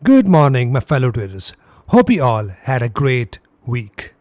Good morning, my fellow traders. Hope you all had a great week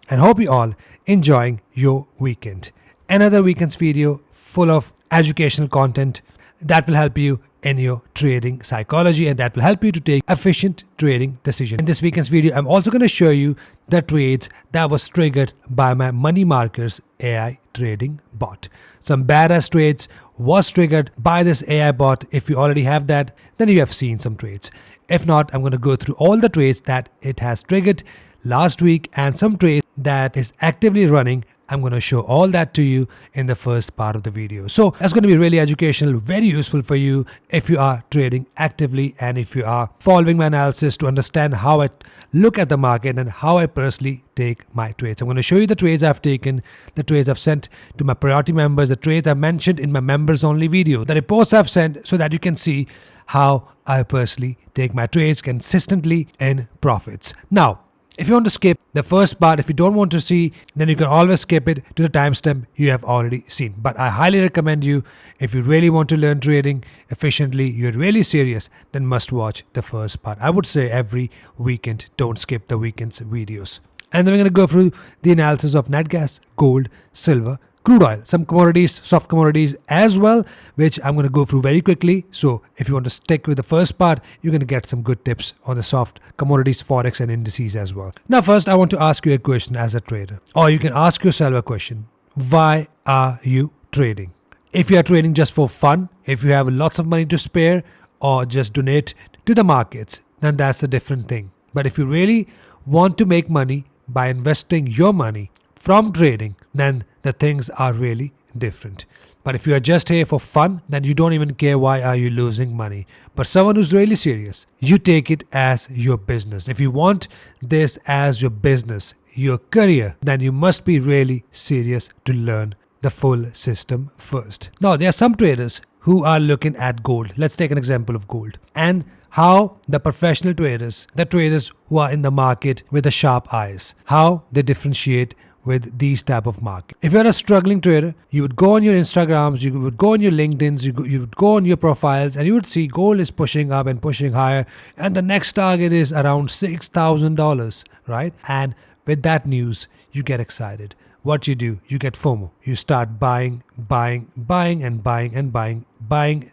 and hope you all enjoying your weekend. Another weekend's video full of educational content that will help you in your trading psychology and that will help you to take efficient trading decisions. In this weekend's video, I'm also going to show you the trades that was triggered by my Money Markers AI trading bot. Some badass trades was triggered by this AI bot. If you already have that, then you have seen some trades. If not, I'm going to go through all the trades that it has triggered last week and some trades that is actively running. I'm going to show all that to you in the first part of the video. So that's going to be really educational, very useful for you if you are trading actively and if you are following my analysis to understand how I look at the market and how I personally take my trades. I'm going to show you the trades I've taken, the trades I've sent to my priority members, the trades I've mentioned in my members only video, the reports I've sent so that you can see how I personally take my trades consistently in profits. Now, if you want to skip the first part, if you don't want to see, then you can always skip it to the timestamp you have already seen. But I highly recommend you, if you really want to learn trading efficiently, you're really serious, then must watch the first part. I would say every weekend, don't skip the weekend's videos. And then we're going to go through the analysis of NATGAS, gold, silver, crude oil, some commodities, soft commodities as well, which I'm going to go through very quickly. So if you want to stick with the first part, you're going to get some good tips on the soft commodities, Forex and indices as well. Now, first, I want to ask you a question as a trader, or you can ask yourself a question. Why are you trading? If you are trading just for fun, if you have lots of money to spare or just donate to the markets, then that's a different thing. But if you really want to make money by investing your money from trading, then the things are really different. But if you are just here for fun, then you don't even care why are you losing money. But someone who's really serious, you take it as your business. If you want this as your business, your career, then you must be really serious to learn the full system first. Now, there are some traders who are looking at gold. Let's take an example of gold and how the professional traders, the traders who are in the market with the sharp eyes, how they differentiate with these type of market. If you're a struggling trader, you would go on your Instagrams, you would go on your LinkedIns, you would go on your profiles and you would see gold is pushing up and pushing higher and the next target is around $6,000, right? And with that news, you get excited. What you do, you get FOMO. You start buying and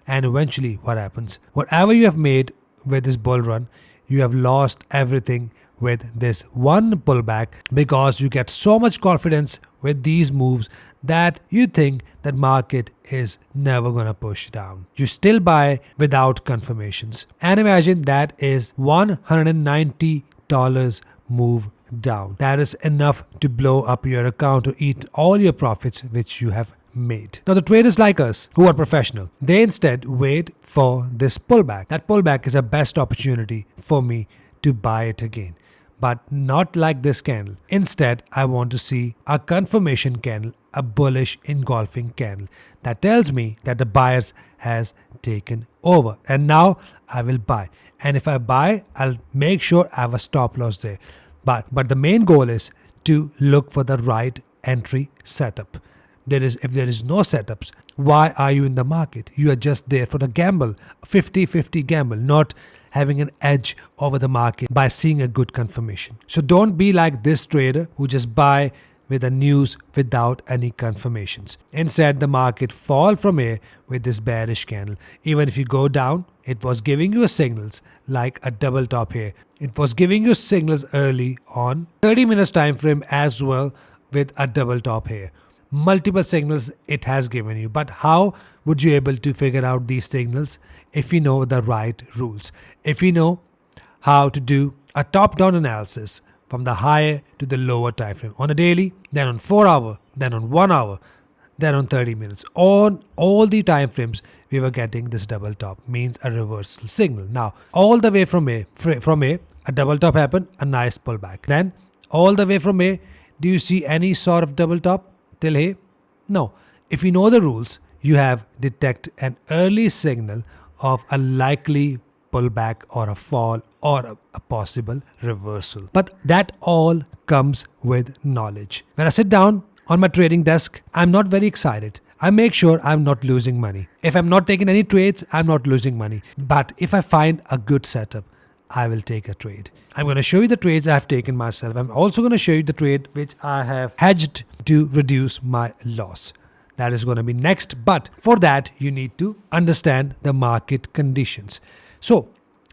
eventually what happens? Whatever you have made with this bull run, you have lost everything with this one pullback because you get so much confidence with these moves that you think that market is never gonna push down. You still buy without confirmations. And imagine that is $190 move down. That is enough to blow up your account to eat all your profits which you have made. Now the traders like us who are professional, they instead wait for this pullback. That pullback is the best opportunity for me to buy it again. But not like this candle. Instead, I want to see a confirmation candle, a bullish engulfing candle that tells me that the buyers has taken over. And now I will buy. And if I buy, I'll make sure I have a stop loss there. But the main goal is to look for the right entry setup. If there is no setups, why are you in the market? You are just there for the gamble, 50-50 gamble, not having an edge over the market by seeing a good confirmation. So don't be like this trader who just buy with the news without any confirmations. Instead, the market fall from here with this bearish candle. Even if you go down, it was giving you signals like a double top here. It was giving you signals early on 30 minutes time frame as well with a double top here. Multiple signals it has given you, but how would you able to figure out these signals? If you know the right rules, if you know how to do a top-down analysis from the higher to the lower time frame on a daily, then on 4 hour, then on 1 hour, then on 30 minutes, on all the time frames we were getting this double top, means a reversal signal. Now all the way from A, a double top happened, a nice pullback. Then all the way from A, do you see any sort of double top till here? No. If you know the rules, you have detect an early signal of a likely pullback or a fall or a possible reversal. But that all comes with knowledge. When I sit down on my trading desk, I'm not very excited. I make sure I'm not losing money. If I'm not taking any trades, I'm not losing money. But if I find a good setup, I will take a trade. I'm going to show you the trades I have taken myself. I'm also going to show you the trade which I have hedged to reduce my loss. That is going to be next. But for that, you need to understand the market conditions. So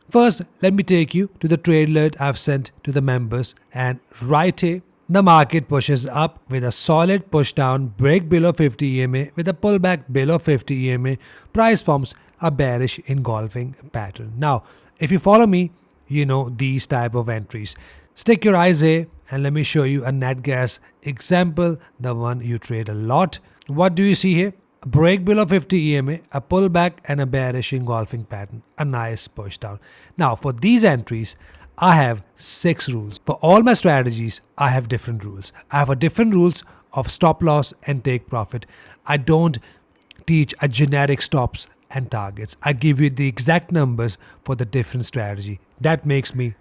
first, let me take you to the trade alert I've sent to the members. And right here, the market pushes up with a solid push down, break below 50 EMA with a pullback below 50 EMA. Price forms a bearish engulfing pattern. Now, if you follow me, you know these type of entries. Stick your eyes here and let me show you a NATGAS example, the one you trade a lot. What do you see here? A break below 50 EMA, a pullback and a bearish engulfing pattern, a nice push down. Now for these entries, I have 6 rules. For all my strategies, I have different rules. I have a different rules of stop loss and take profit. I don't teach a generic stops and targets. I give you the exact numbers for the different strategy. That makes me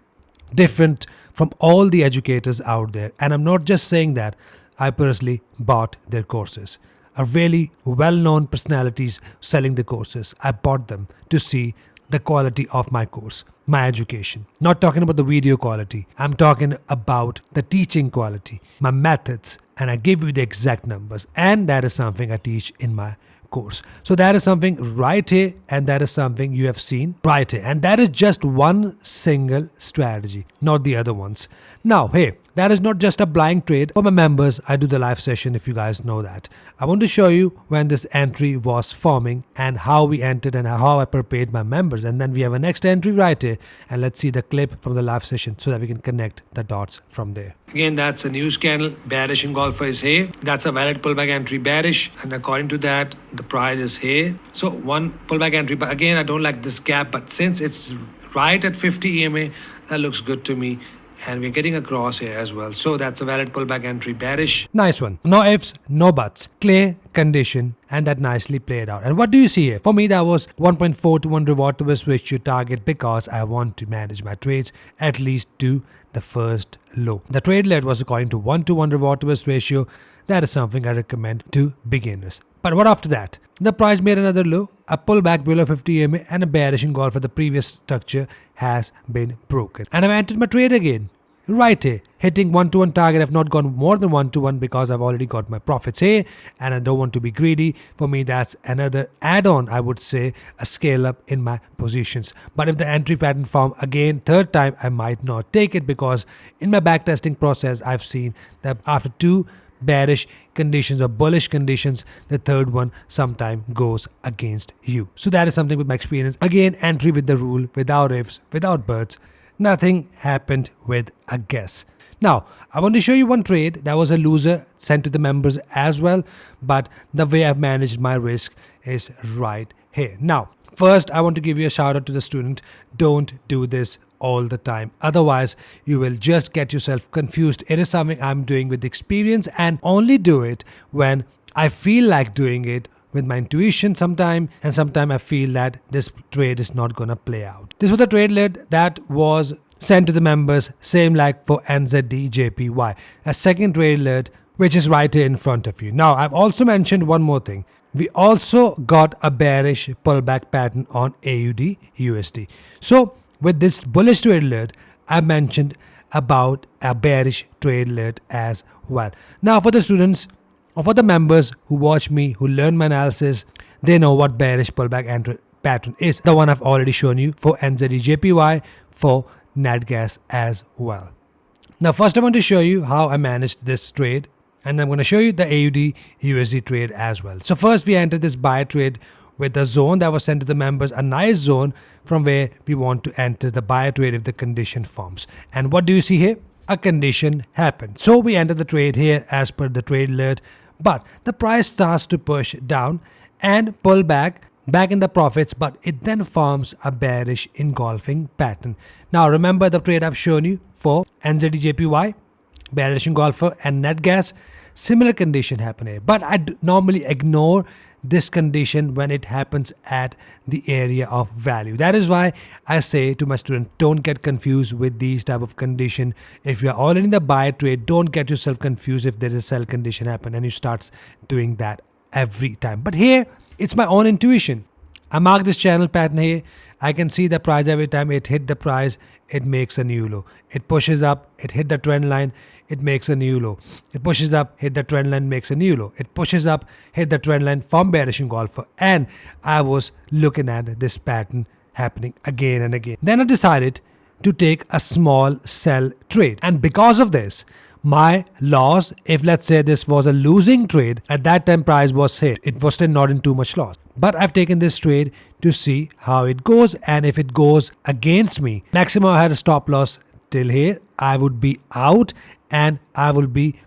different from all the educators out there. And I'm not just saying that. I personally bought their courses. Are really well-known personalities selling the courses. I bought them to see the quality of my course, my education. Not talking about the video quality. I'm talking about the teaching quality, my methods, and I give you the exact numbers. And that is something I teach in my course. So that is something right here, and that is something you have seen right here. And that is just one single strategy, not the other ones. Now, hey, that is not just a blind trade. For my members, I do the live session if you guys know that. I want to show you when this entry was forming and how we entered and how I prepared my members. And then we have a next entry right here. And let's see the clip from the live session so that we can connect the dots from there. Again, that's a news candle. Bearish engulfer is here. That's a valid pullback entry bearish. And according to that, the price is here. So one pullback entry. But again, I don't like this gap. But since it's right at 50 EMA, that looks good to me. And we're getting across here as well. So that's a valid pullback entry bearish. Nice one. No ifs, no buts. Clear condition. And that nicely played out. And what do you see here? For me, that was 1.4 to 1 reward to risk ratio target because I want to manage my trades at least to the first low. The trade lead was according to 1 to 1 reward to risk ratio. That is something I recommend to beginners. But what after that? The price made another low, a pullback below 50 EMA and a bearish engulf for the previous structure has been broken. And I've entered my trade again. Right here, hitting 1-to-1 target. I've not gone more than 1-to-1 because I've already got my profits here and I don't want to be greedy. For me, that's another add-on, I would say, a scale up in my positions. But if the entry pattern form again, third time, I might not take it because in my backtesting process, I've seen that after 2 bearish conditions or bullish conditions, the third one sometime goes against you. So that is something with my experience. Again, entry with the rule, without ifs, without buts. Nothing happened with a guess. Now, I want to show you one trade that was a loser sent to the members as well. But the way I've managed my risk is right here. Now, first, I want to give you a shout out to the student. Don't do this all the time. Otherwise, you will just get yourself confused. It is something I'm doing with experience and only do it when I feel like doing it with my intuition sometime, and sometime I feel that this trade is not gonna play out. This was the trade lead that was sent to the members, same like for NZDJPY. A second trade lead which is right here in front of you. Now, I've also mentioned one more thing. We also got a bearish pullback pattern on AUDUSD. So, with this bullish trade lead, I mentioned about a bearish trade lead as well. Now, for the students, or for the members who watch me, who learn my analysis, they know what bearish pullback pattern is. The one I've already shown you for NZDJPY, for NATGAS as well. Now first I want to show you how I managed this trade, and I'm going to show you the AUDUSD trade as well. So first we entered this buy trade with the zone that was sent to the members, a nice zone from where we want to enter the buy trade if the condition forms. And what do you see here? A condition happened. So we entered the trade here as per the trade alert. But the price starts to push down and pull back in the profits, but it then forms a bearish engulfing pattern. Now remember the trade I've shown you for NZDJPY, bearish engulfer, and NATGAS. Similar condition happen here, but I normally ignore this condition when it happens at the area of value. That is why I say to my student, don't get confused with these type of condition. If you are already in the buy trade, don't get yourself confused if there is a sell condition happen and you start doing that every time. But here, it's my own intuition. I mark this channel pattern here. I can see the price every time it hit the price, it makes a new low. It pushes up, it hit the trend line, it makes a new low. It pushes up, hit the trend line, makes a new low. It pushes up, hit the trend line from bearish engulfer. And I was looking at this pattern happening again and again. Then I decided to take a small sell trade. And because of this, my loss, if let's say this was a losing trade, at that time price was hit. It was still not in too much loss. But I've taken this trade to see how it goes, and if it goes against me, maximum I had a stop loss till here, I would be out and I will be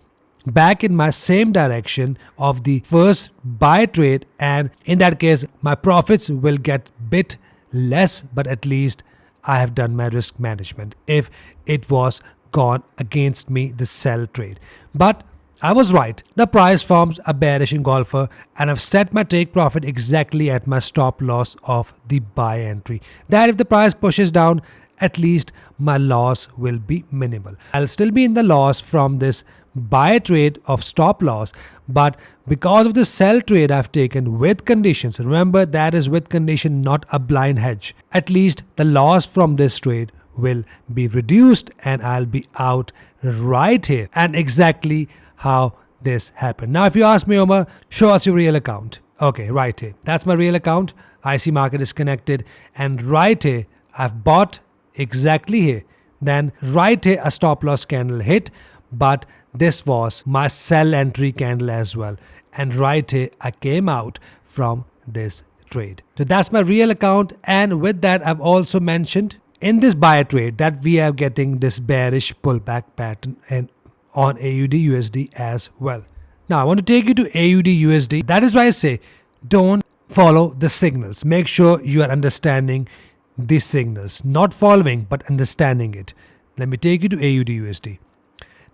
back in my same direction of the first buy trade, and in that case my profits will get bit less, but at least I have done my risk management if it was gone against me, the sell trade. But I was right. The price forms a bearish engulfer and I've set my take profit exactly at my stop loss of the buy entry. That if the price pushes down, at least my loss will be minimal. I'll still be in the loss from this buy trade of stop loss, but because of the sell trade I've taken with conditions, remember that is with condition, not a blind hedge, at least the loss from this trade will be reduced and I'll be out right here. And exactly how this happened. Now if you ask me, Omar, show us your real account. Okay, right here, that's my real account. IC market is connected, and right here I've bought exactly here. Then right here a stop loss candle hit, but this was my sell entry candle as well, and right here I came out from this trade. So that's my real account, and with that I've also mentioned in this buy trade that we are getting this bearish pullback pattern and on AUDUSD as well. Now I want to take you to AUDUSD. That is why I say don't follow the signals. Make sure you are understanding the signals, not following but understanding it. Let me take you to AUDUSD.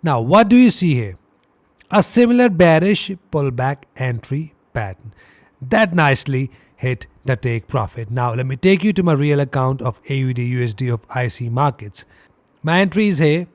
Now what do you see here? A similar bearish pullback entry pattern that nicely hit the take profit. Now let me take you to my real account of AUDUSD of IC markets. My entry is here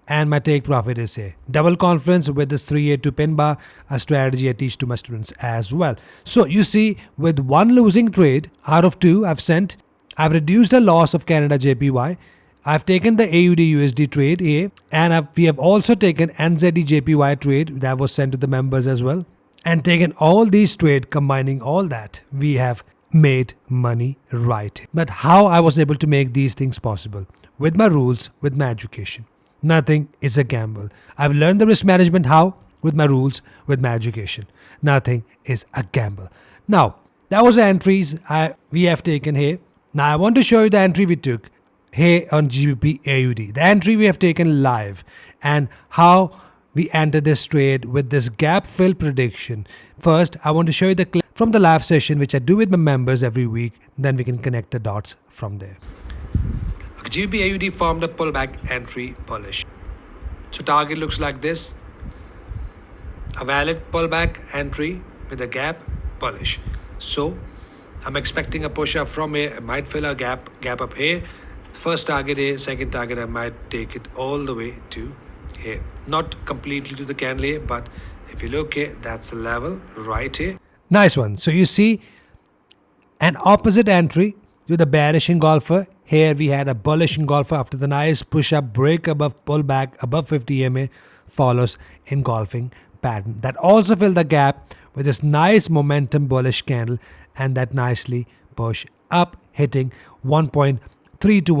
and my take profit is here. Double confluence with this 382 pin bar, a strategy I teach to my students as well. So you see, with one losing trade out of two I've reduced the loss of Canada JPY. I've taken the AUDUSD trade here, and we have also taken NZDJPY trade that was sent to the members as well. And taken all these trades, combining all that, we have made money right. But how I was able to make these things possible? With my rules, with my education. Nothing is a gamble. I've learned the risk management how? With my rules, with my education. Nothing is a gamble. Now, that was the entries we have taken here. Now I want to show you the entry we took here on GBPAUD. The entry we have taken live and how we entered this trade with this gap fill prediction. First, I want to show you the clip from the live session which I do with my members every week. Then we can connect the dots from there. Okay, GBPAUD formed a pullback entry bullish. So target looks like this. A valid pullback entry with a gap bullish. So I'm expecting a push up from here. I might fill a gap up here. First target here, second target I might take it all the way to here. Not completely to the candle here, but if you look here, that's the level right here. Nice one. So you see an opposite entry to the bearish engulfer. Here we had a bullish engulfer after the nice push up, break above, pull back above 50 MA, follows engulfing pattern. That also filled the gap with this nice momentum bullish candle, and that nicely push up, hitting 1.3 to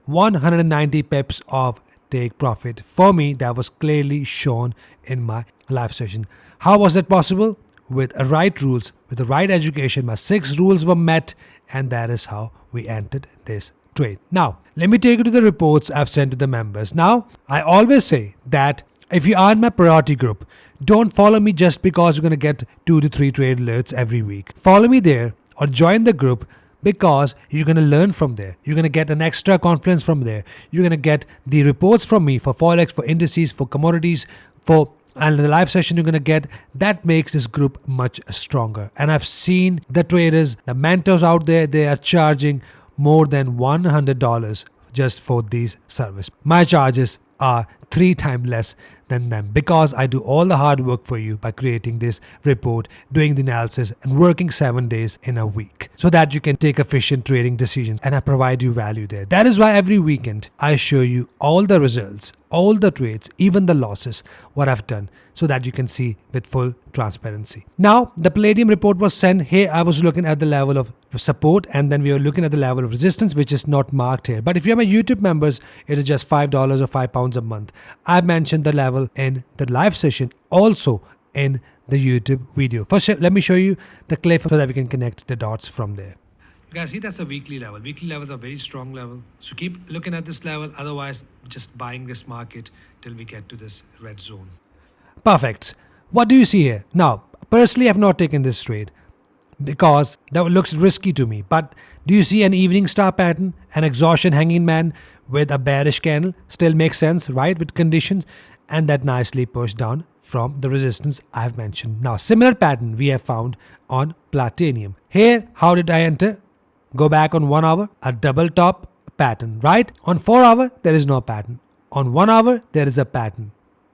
190 pips of take profit. For me, that was clearly shown in my live session. How was that possible? With the right rules, with the right education, my 6 rules were met, and that is how we entered this trade. Now, let me take you to the reports I've sent to the members. Now, I always say that if you are in my priority group, don't follow me just because you're going to get 2 to 3 trade alerts every week. Follow me there or join the group because you're going to learn from there. You're going to get an extra confidence from there. You're going to get the reports from me for Forex, for indices, for commodities, and the live session you're going to get. That makes this group much stronger. And I've seen the traders, the mentors out there, they are charging more than $100 just for these service. My charges are 3 times less than them, because I do all the hard work for you by creating this report, doing the analysis, and working 7 days in a week so that you can take efficient trading decisions, and I provide you value there. That is why every weekend I show you all the results, all the trades, even the losses, what I've done, so that you can see with full transparency. Now, the Palladium report was sent. Here I was looking at the level of support, and then we were looking at the level of resistance, which is not marked here. But if you are my YouTube members, it is just $5 or £5 a month. I've mentioned the level in the live session, also in the YouTube video. First, let me show you the cliff so that we can connect the dots from there. You guys see that's a weekly level. Weekly levels are very strong level. So keep looking at this level. Otherwise, just buying this market till we get to this red zone. Perfect. What do you see here? Now, personally, I've not taken this trade because that looks risky to me. But do you see an evening star pattern? An exhaustion hanging man with a bearish candle still makes sense, right? With conditions, and that nicely pushed down from the resistance I've mentioned. Now, similar pattern we have found on Palladium. Here, how did I enter? Go back on 1 hour, a double top pattern, right? On 4 hour, there is no pattern. On 1 hour, there is a pattern.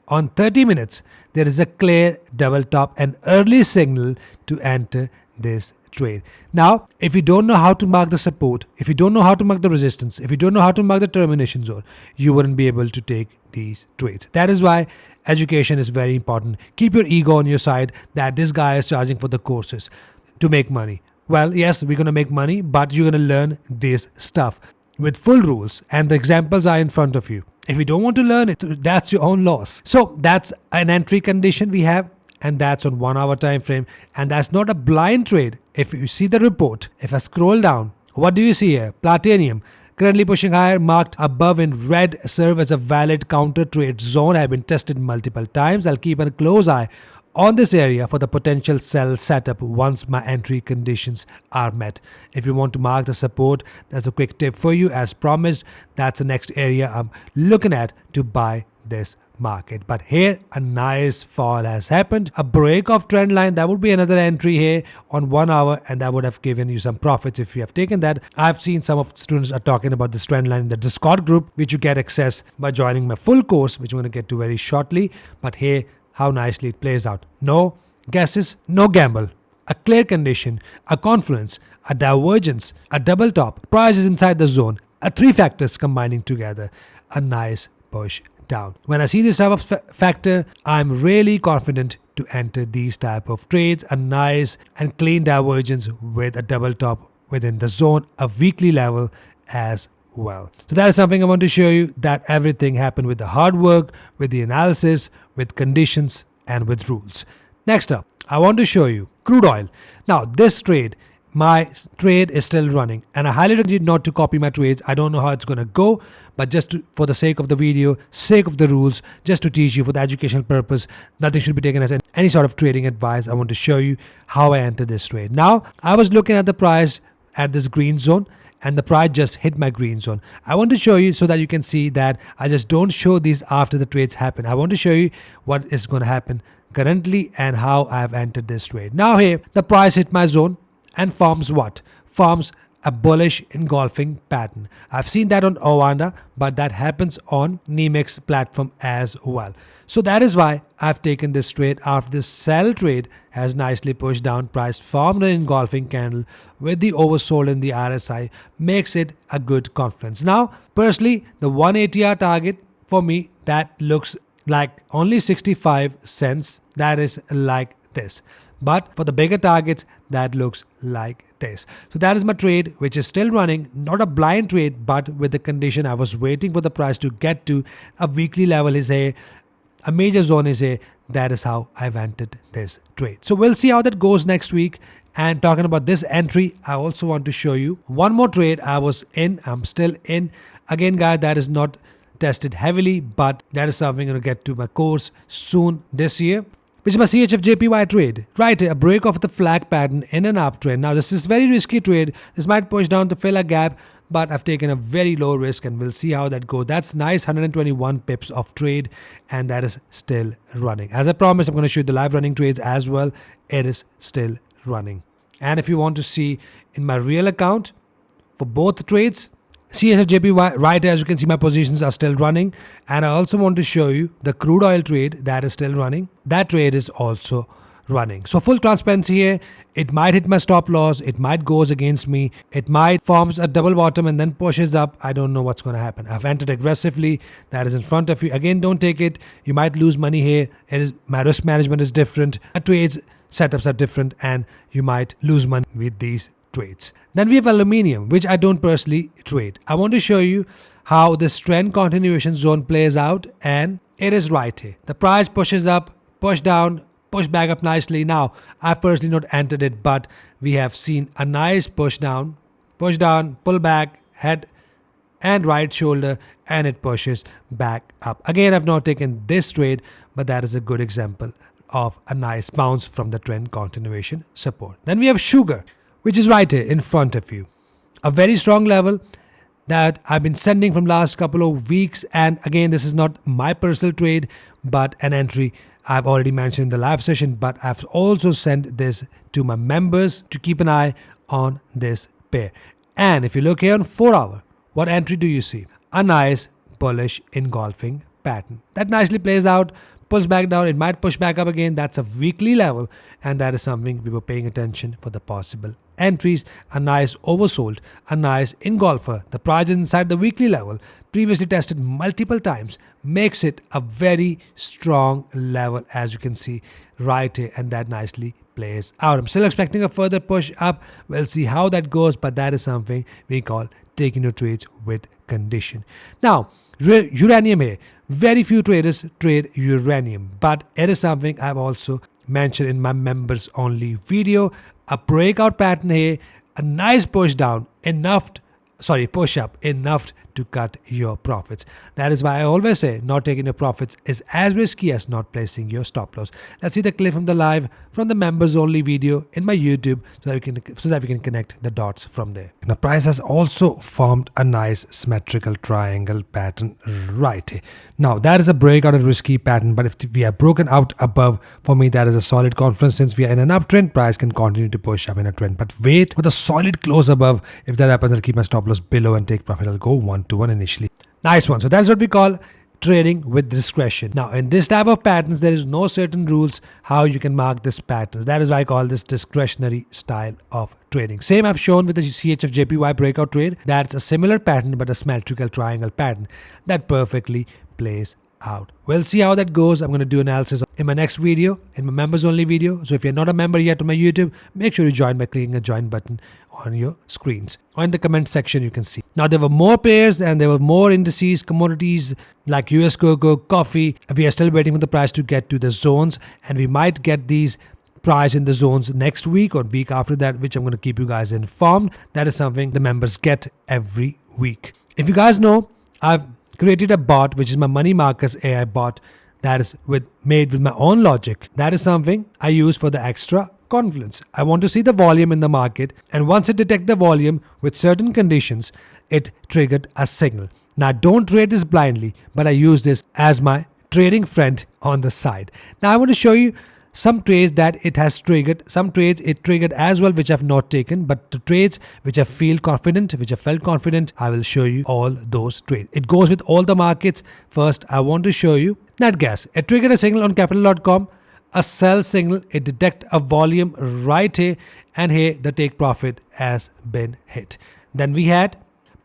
On 30 minutes, there is a clear double top, an early signal to enter this trade. Now, if you don't know how to mark the support, if you don't know how to mark the resistance, if you don't know how to mark the termination zone, you wouldn't be able to take these trades. That is why education is very important. Keep your ego on your side that this guy is charging for the courses to make money. Well, yes, we're going to make money, but you're going to learn this stuff with full rules, and the examples are in front of you. If you don't want to learn it, that's your own loss. So that's an entry condition we have, and that's on 1 hour time frame, and that's not a blind trade. If you see the report, if I scroll down, what do you see here? Palladium currently pushing higher, marked above in red, serve as a valid counter trade zone. Have been tested multiple times. I'll keep a close eye on this area for the potential sell setup once my entry conditions are met. If you want to mark the support, that's a quick tip for you. As promised, that's the next area I'm looking at to buy this market. But here a nice fall has happened, a break of trend line. That would be another entry here on 1 hour, and that would have given you some profits if you have taken that. I've seen some of the students are talking about this trend line in the Discord group, which you get access by joining my full course, which I'm going to get to very shortly. But here, how nicely it plays out. No guesses, no gamble. A clear condition, a confluence, a divergence, a double top, price is inside the zone, three factors combining together, a nice push down. When I see this type of factor, I'm really confident to enter these type of trades. A nice and clean divergence with a double top within the zone, a weekly level as well. So that is something I want to show you, that everything happened with the hard work, with the analysis, with conditions, and with rules. Next up, I want to show you crude oil. Now this trade, my trade is still running, and I highly recommend you not to copy my trades. I don't know how it's going to go, but just for the sake of the video, sake of the rules, just to teach you for the educational purpose, nothing should be taken as any sort of trading advice. I want to show you how I entered this trade. Now, I was looking at the price at this green zone, and the price just hit my green zone. I want to show you so that you can see that I just don't show these after the trades happen. I want to show you what is going to happen currently and how I have entered this trade. Now here, the price hit my zone and forms what? Forms a bullish engulfing pattern. I've seen that on Owanda, but that happens on Nemex platform as well. So that is why I've taken this trade. After this sell trade has nicely pushed down, price formed an engulfing candle with the oversold in the RSI, makes it a good confluence. Now, personally, the 180R target for me, that looks like only 65 cents. That is like this. But for the bigger targets, that looks like this. So that is my trade, which is still running. Not a blind trade, but with the condition I was waiting for the price to get to. A weekly level is a major zone is a. That is how I've entered this trade. So we'll see how that goes next week. And talking about this entry, I also want to show you one more trade I was in. I'm still in. Again, guys, that is not tested heavily, but that is something I'm going to get to my course soon this year, which is my CHF JPY trade. Right, a break of the flag pattern in an uptrend. Now, this is very risky trade. This might push down to fill a gap, but I've taken a very low risk, and we'll see how that goes. That's nice, 121 pips of trade, and that is still running. As I promised, I'm going to show you the live running trades as well. It is still running. And if you want to see in my real account for both trades, CHF JPY, right, as you can see, my positions are still running. And I also want to show you the crude oil trade that is still running. That trade is also running. So full transparency here. It might hit my stop loss. It might goes against me. It might forms a double bottom and then pushes up. I don't know what's going to happen. I've entered aggressively. That is in front of you. Again, don't take it. You might lose money here. My risk management is different. My trades setups are different and you might lose money with these trades. Then we have aluminium, which I don't personally trade. I want to show you how this trend continuation zone plays out, and it is right here. The price pushes up, push down, push back up nicely. Now, I've personally not entered it, but we have seen a nice push down, pull back, head and right shoulder, and it pushes back up. Again, I've not taken this trade, but that is a good example of a nice bounce from the trend continuation support. Then we have sugar, which is right here in front of you. A very strong level that I've been sending from last couple of weeks. And again, this is not my personal trade, but an entry I've already mentioned in the live session, but I've also sent this to my members to keep an eye on this pair. And if you look here on 4 hour, what entry do you see? A nice bullish engulfing pattern that nicely plays out, pulls back down. It might push back up again. That's a weekly level, and that is something we were paying attention for the possible entries. A nice oversold, a nice engulfer. The price inside the weekly level, previously tested multiple times, makes it a very strong level, as you can see right here, and that nicely plays out. I'm still expecting a further push up. We'll see how that goes, but that is something we call taking your trades with condition. Now, uranium here. Very few traders trade uranium, but it is something I've also mentioned in my members only video. A breakout pattern here, a nice push down, push up enough to cut your profits. That is why I always say not taking your profits is as risky as not placing your stop loss. Let's see the clip from the live from the members only video in my YouTube so that we can connect the dots from there. Now, price has also formed a nice symmetrical triangle pattern right here. Now, that is a breakout and risky pattern, but if we are broken out above, for me that is a solid confidence. Since we are in an uptrend, price can continue to push up in a trend, but wait for the solid close above. If that happens, I'll keep my stop loss below and take profit. I'll go 1-to-1 initially. Nice one. So that's what we call trading with discretion. Now, in this type of patterns, there is no certain rules how you can mark this patterns. That is why I call this discretionary style of trading. Same I've shown with the CHF JPY breakout trade. That's a similar pattern, but a symmetrical triangle pattern that perfectly plays out. We'll see how that goes. I'm going to do analysis in my next video, in my members only video. So if you're not a member yet on my YouTube, make sure you join by clicking the join button on your screens, or in the comment section you can see. Now, there were more pairs and there were more indices, commodities like US cocoa, coffee. We are still waiting for the price to get to the zones, and we might get these price in the zones next week or week after that, which I'm going to keep you guys informed. That is something the members get every week. If you guys know, I've created a bot, which is my Money Markers AI bot, that is made with my own logic. That is something I use for the extra confidence. I want to see the volume in the market, and once it detects the volume with certain conditions, it triggered a signal. Now, don't trade this blindly, but I use this as my trading friend on the side. Now, I want to show you some trades that it has triggered, some trades it triggered as well, which I've not taken, but the trades which I felt confident, I will show you all those trades. It goes with all the markets. First, I want to show you NATGAS. It triggered a signal on capital.com, a sell signal. It detect a volume right here, and here the take profit has been hit. Then we had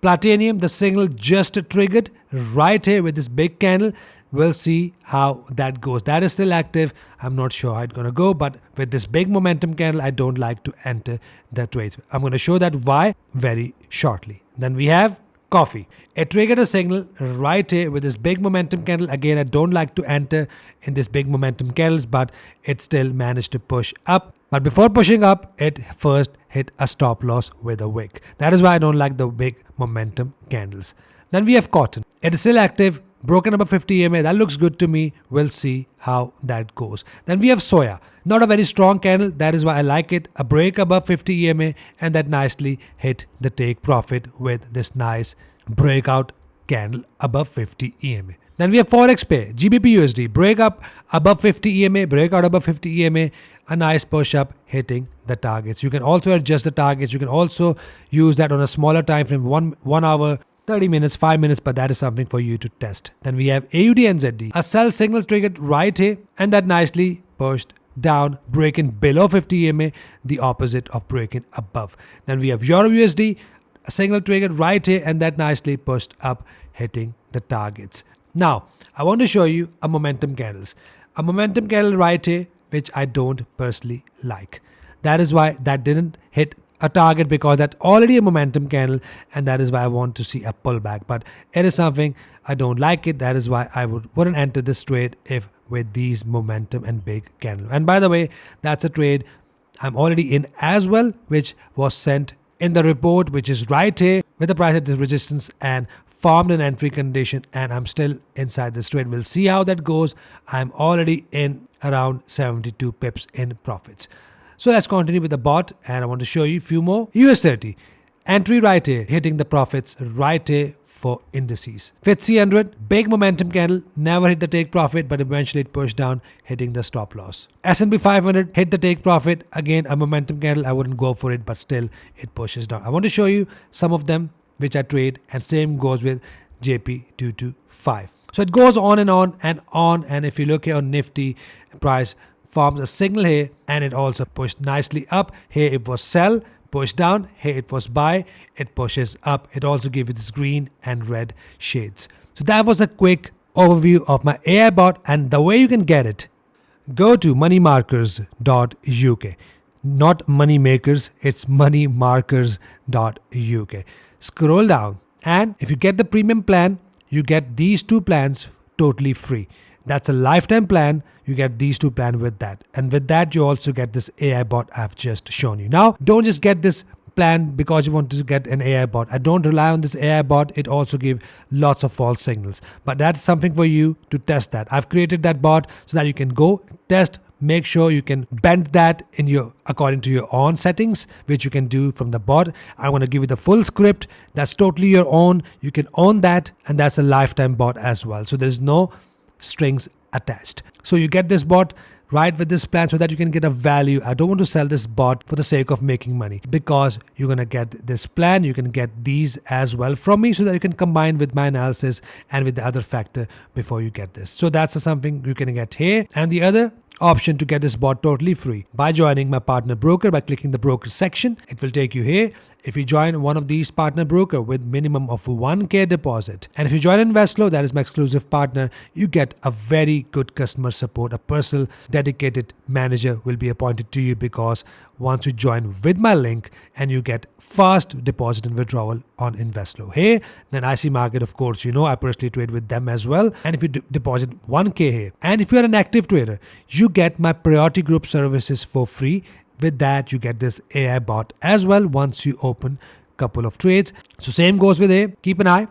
Palladium. The signal just triggered right here with this big candle. We'll see how that goes. That is still active. I'm not sure how it's going to go, but with this big momentum candle, I don't like to enter the trades. I'm going to show that why very shortly. Then we have coffee. It triggered a signal right here with this big momentum candle. Again, I don't like to enter in this big momentum candles, but it still managed to push up. But before pushing up, it first hit a stop loss with a wick. That is why I don't like the big momentum candles. Then we have cotton. It is still active. Broken above 50 EMA, that looks good to me. We'll see how that goes. Then we have soya. Not a very strong candle. That is why I like it. A break above 50 EMA, and that nicely hit the take profit with this nice breakout candle above 50 EMA. Then we have Forex pair, GBPAUD. Break up above 50 EMA, breakout above 50 EMA. A nice push up hitting the targets. You can also adjust the targets. You can also use that on a smaller time frame, one hour, 30 minutes, 5 minutes, but that is something for you to test. Then we have AUDNZD, a sell signal triggered right here, and that nicely pushed down, breaking below 50 EMA, the opposite of breaking above. Then we have EURUSD, a signal triggered right here, and that nicely pushed up, hitting the targets. Now, I want to show you a momentum candles. A momentum candle right here, which I don't personally like. That is why that didn't hit a target, because that's already a momentum candle, and that is why I want to see a pullback. But it is something I don't like it. That is why I wouldn't enter this trade if with these momentum and big candle. And by the way, that's a trade I'm already in as well, which was sent in the report, which is right here with the price at this resistance and formed an entry condition, and I'm still inside this trade. We'll see how that goes. I'm already in around 72 pips in profits. So let's continue with the bot, and I want to show you a few more. US30, entry right here, hitting the profits right here for indices. FTSE 100, big momentum candle, never hit the take profit, but eventually it pushed down, hitting the stop loss. S&P 500 hit the take profit, again a momentum candle, I wouldn't go for it, but still it pushes down. I want to show you some of them which I trade, and same goes with JP225. So it goes on and on and on, and if you look here on Nifty, price forms a signal here, and it also pushed nicely up. Here it was sell, push down, here it was buy, it pushes up. It also gives you this green and red shades. So that was a quick overview of my AI bot, and the way you can get it, go to moneymarkers.uk. Not money makers, it's moneymarkers.uk. Scroll down, and if you get the premium plan, you get these two plans totally free. That's a lifetime plan. You get these two plans with that. And with that, you also get this AI bot I've just shown you. Now, don't just get this plan because you want to get an AI bot. I don't rely on this AI bot. It also gives lots of false signals. But that's something for you to test that. I've created that bot so that you can go test, make sure you can bend that in your according to your own settings, which you can do from the bot. I want to give you the full script. That's totally your own. You can own that, and that's a lifetime bot as well. So there's no strings attached. So you get this bot right with this plan so that you can get a value. I don't want to sell this bot for the sake of making money, because you're going to get this plan. You can get these as well from me so that you can combine with my analysis and with the other factor before you get this. So that's something you can get here. And the other option to get this bot totally free by joining my partner broker by clicking the broker section. It will take you here. If you join one of these partner broker with minimum of 1k deposit, and if you join InvestFlow, that is my exclusive partner, you get a very good customer support. A personal dedicated manager will be appointed to you, because once you join with my link, and you get fast deposit and withdrawal on InvestFlow. Here, then IC Market, of course, you know I personally trade with them as well. And if you deposit 1k here, and if you're an active trader, you get my priority group services for free. With that, you get this AI bot as well once you open a couple of trades. So same goes with here. Keep an eye,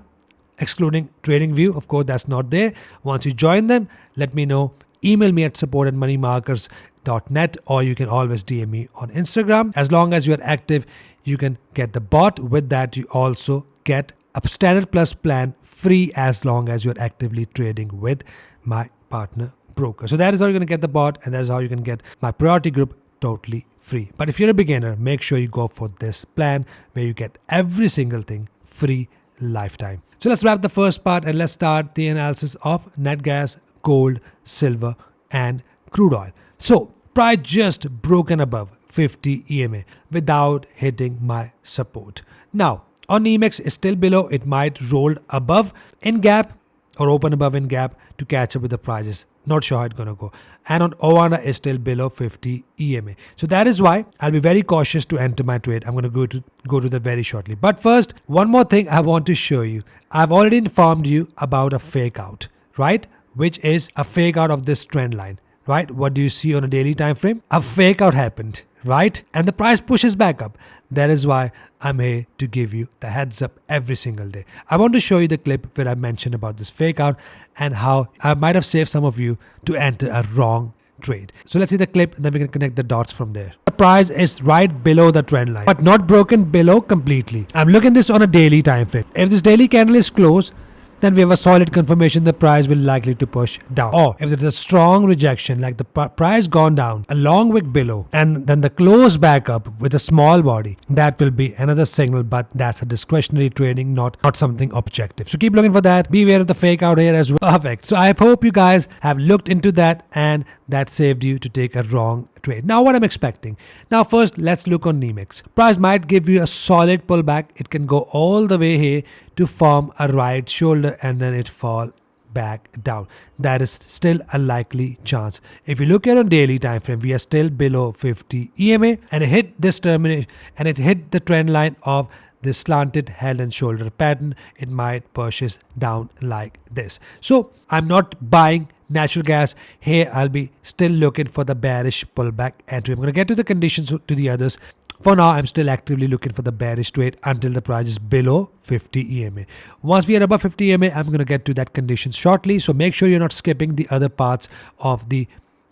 excluding Trading View. Of course, that's not there. Once you join them, let me know. Email me at support@moneymarkers.net, or you can always DM me on Instagram. As long as you're active, you can get the bot. With that, you also get a Standard Plus plan free as long as you're actively trading with my partner broker. So that is how you're going to get the bot, and that is how you can get my priority group totally free. But if you're a beginner, make sure you go for this plan where you get every single thing free lifetime. So let's wrap the first part, and let's start the analysis of NATGAS, gold, silver, and crude oil. So price just broken above 50 EMA without hitting my support. Now on EMX is still below. It might roll above in gap or open above in gap to catch up with the prices. Not sure how it's going to go. And on OANA is still below 50 EMA. So that is why I'll be very cautious to enter my trade. I'm going to go to that very shortly. But first, one more thing I want to show you. I've already informed you about a fake out, right? Which is a fake out of this trend line, right? What do you see on a daily time frame? A fake out happened, right? And the price pushes back up. That is why I'm here to give you the heads up every single day. I want to show you the clip where I mentioned about this fake out and how I might have saved some of you to enter a wrong trade. So let's see the clip, and then we can connect the dots from there. The price is right below the trend line, but not broken below completely. I'm looking this on a daily time frame. If this daily candle is closed, then we have a solid confirmation the price will likely to push down. Or if there is a strong rejection, like the price gone down a long wick below and then the close back up with a small body, that will be another signal, but that's a discretionary trading, not something objective. So keep looking for that. Be aware of the fake out here as well. Perfect. So I hope you guys have looked into that and that saved you to take a wrong trade. Now what I'm expecting. Now first let's look on NEMEX. Price might give you a solid pullback. It can go all the way here to form a right shoulder and then it fall back down. That is still a likely chance. If you look at on daily time frame, we are still below 50 EMA and it hit this termination and it hit the trend line of this slanted head and shoulder pattern. It might pushes down like this. So I'm not buying natural gas here. I'll be still looking for the bearish pullback entry. I'm going to get to the conditions to the others. For now, I'm still actively looking for the bearish trade until the price is below 50 EMA. Once we are above 50 EMA, I'm going to get to that condition shortly. So make sure you're not skipping the other parts of the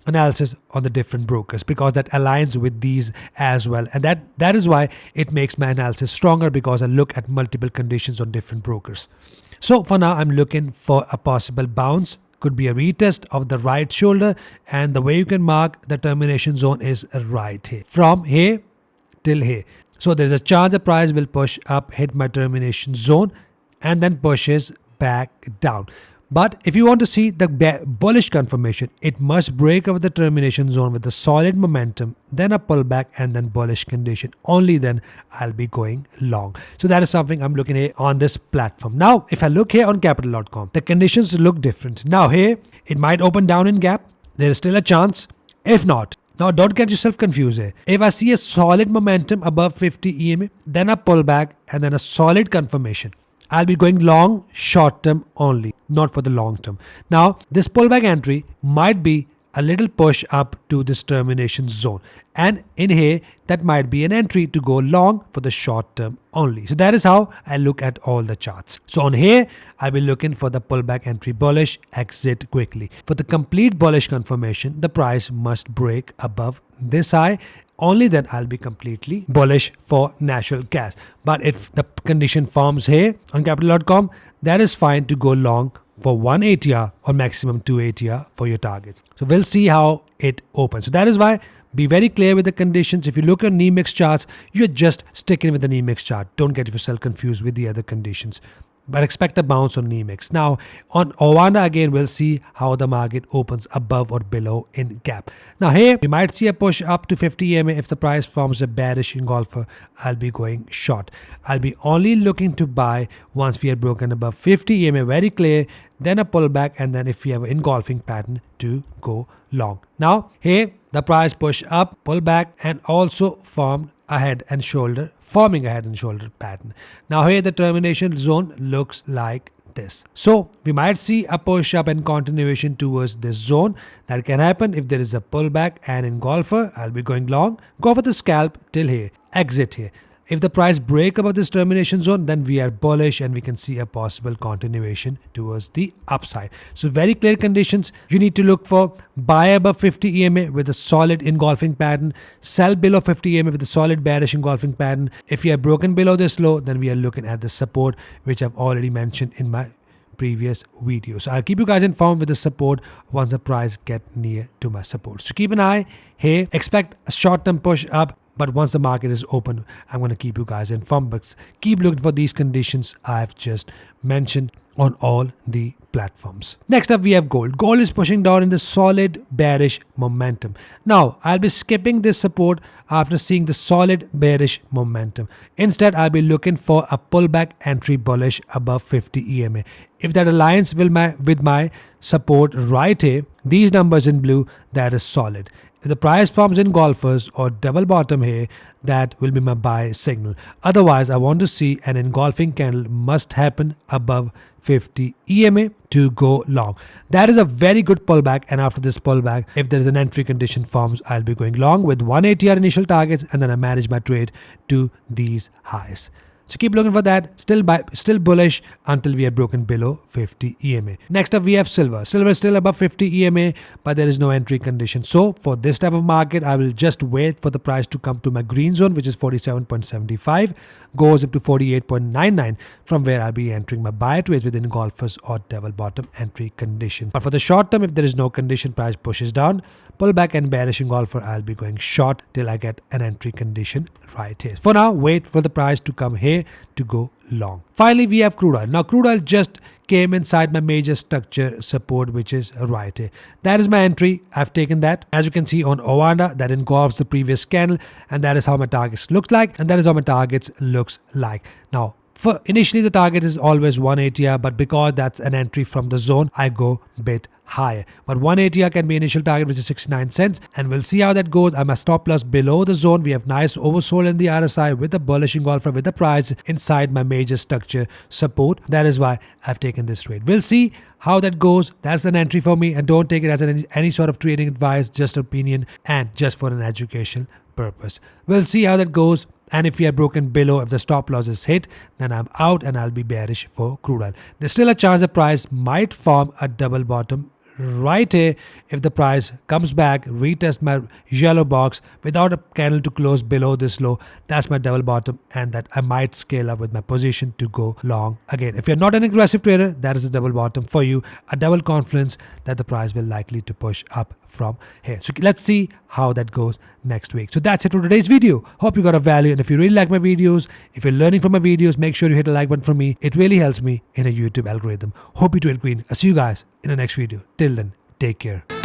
analysis on the different brokers, because that aligns with these as well. And that is why it makes my analysis stronger, because I look at multiple conditions on different brokers. So for now, I'm looking for a possible bounce. Could be a retest of the right shoulder, and the way you can mark the termination zone is right here. From here till here. So there's a chance the price will push up, hit my termination zone, and then pushes back down. But if you want to see the bullish confirmation, it must break over the termination zone with a solid momentum, then a pullback, and then bullish condition. Only then I'll be going long. So that is something I'm looking at on this platform. Now, if I look here on capital.com, the conditions look different. Now here, it might open down in gap. There is still a chance. If not, now don't get yourself confused here. If I see a solid momentum above 50 EMA, then a pullback, and then a solid confirmation, I'll be going long short term only, not for the long term. Now, this pullback entry might be a little push up to this termination zone. And in here, that might be an entry to go long for the short term only. So that is how I look at all the charts. So on here, I'll be looking for the pullback entry bullish, exit quickly. For the complete bullish confirmation, the price must break above this high. Only then I'll be completely bullish for natural gas. But if the condition forms here on capital.com, that is fine to go long for 1 ATR or maximum 2 ATR for your target. So we'll see how it opens. So that is why be very clear with the conditions. If you look at NEMEX charts, you're just sticking with the NEMEX chart. Don't get yourself confused with the other conditions. But expect a bounce on NEMEX. Now, on Ovanda again, we'll see how the market opens above or below in gap. Now here, we might see a push up to 50 EMA. If the price forms a bearish engulfer, I'll be going short. I'll be only looking to buy once we are broken above 50 EMA, very clear, then a pullback, and then if we have an engulfing pattern to go long. Now here, the price push up, pull back, and also formed a head and shoulder, forming a head and shoulder pattern. Now here the termination zone looks like this. So we might see a push up and continuation towards this zone. That can happen if there is a pullback and engulfer. I'll be going long. Go for the scalp till here. Exit here. If the price break above this termination zone, then we are bullish and we can see a possible continuation towards the upside. So very clear conditions. You need to look for buy above 50 EMA with a solid engulfing pattern, sell below 50 EMA with a solid bearish engulfing pattern. If you are broken below this low, then we are looking at the support, which I've already mentioned in my previous video. So I'll keep you guys informed with the support once the price get near to my support. So keep an eye here. Expect a short-term push up. But once the market is open, I'm going to keep you guys informed. But keep looking for these conditions I've just mentioned on all the platforms. Next up, we have gold. Gold is pushing down in the solid bearish momentum. Now, I'll be skipping this support after seeing the solid bearish momentum. Instead, I'll be looking for a pullback entry bullish above 50 EMA. If that aligns with my support right here, these numbers in blue, that is solid. If the price forms engulfers or double bottom here, that will be my buy signal. Otherwise, I want to see an engulfing candle must happen above 50 EMA to go long. That is a very good pullback, and after this pullback, if there is an entry condition forms, I'll be going long with 1 ATR initial targets, and then I manage my trade to these highs. So keep looking for that. Still bullish until we are broken below 50 EMA. Next up we have silver. Silver is still above 50 EMA, but there is no entry condition. So for this type of market, I will just wait for the price to come to my green zone, which is 47.75, goes up to 48.99, from where I'll be entering my buy trades within golfers or double bottom entry condition. But for the short term, if there is no condition, price pushes down, pull back and bearish in golfer, I'll be going short till I get an entry condition right here. For now, wait for the price to come here to go long. Finally, we have crude oil. Now, crude oil just came inside my major structure support, which is right here. That is my entry. I've taken that. As you can see on Ovanda, that engulfs the previous candle, and that is how my targets look like, and that is how my targets looks like. Now, for initially the target is always 180, but because that's an entry from the zone, I go bit higher. But 180 can be initial target, which is 69 cents, and we'll see how that goes. I'm a stop loss below the zone. We have nice oversold in the RSI with a bullish engulfer with the price inside my major structure support. That is why I've taken this trade. We'll see how that goes. That's an entry for me, and don't take it as any sort of trading advice, just opinion and just for an educational purpose. We'll see how that goes. And if we are broken below, if the stop loss is hit, then I'm out and I'll be bearish for crude oil. There's still a chance the price might form a double bottom right here if the price comes back, retest my yellow box without a candle to close below this low. That's my double bottom, and that I might scale up with my position to go long again. If you're not an aggressive trader, that is a double bottom for you, a double confidence that the price will likely to push up from here. So let's see how that goes next week. So that's it for today's video. Hope you got a value, and if you really like my videos, if you're learning from my videos, make sure you hit a like button for me. It really helps me in a YouTube algorithm. Hope you do it green. I'll see you guys in the next video. Till then, take care.